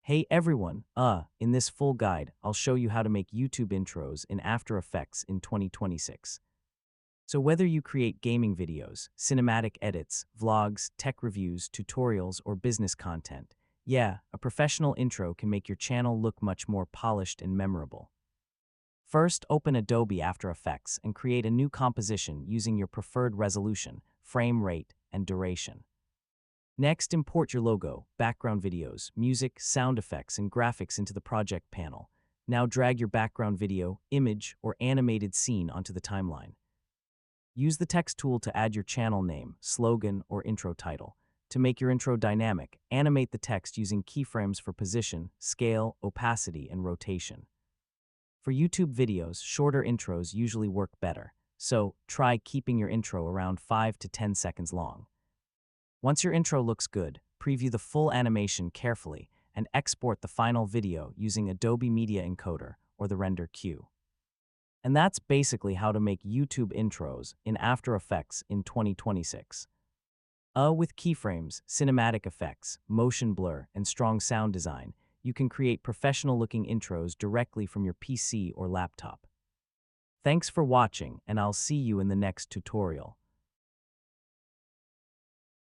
Hey everyone, in this full guide, I'll show you how to make YouTube intros in After Effects in 2026. So whether you create gaming videos, cinematic edits, vlogs, tech reviews, tutorials, or business content, yeah, a professional intro can make your channel look much more polished and memorable. First, open Adobe After Effects and create a new composition using your preferred resolution, frame rate, and duration. Next, import your logo, background videos, music, sound effects, and graphics into the project panel. Now drag your background video, image, or animated scene onto the timeline. Use the text tool to add your channel name, slogan, or intro title. To make your intro dynamic, animate the text using keyframes for position, scale, opacity, and rotation. For YouTube videos, shorter intros usually work better, so try keeping your intro around 5 to 10 seconds long. Once your intro looks good, preview the full animation carefully and export the final video using Adobe Media Encoder or the render queue. And that's basically how to make YouTube intros in After Effects in 2026. With keyframes, cinematic effects, motion blur, and strong sound design, you can create professional-looking intros directly from your PC or laptop. Thanks for watching, and I'll see you in the next tutorial.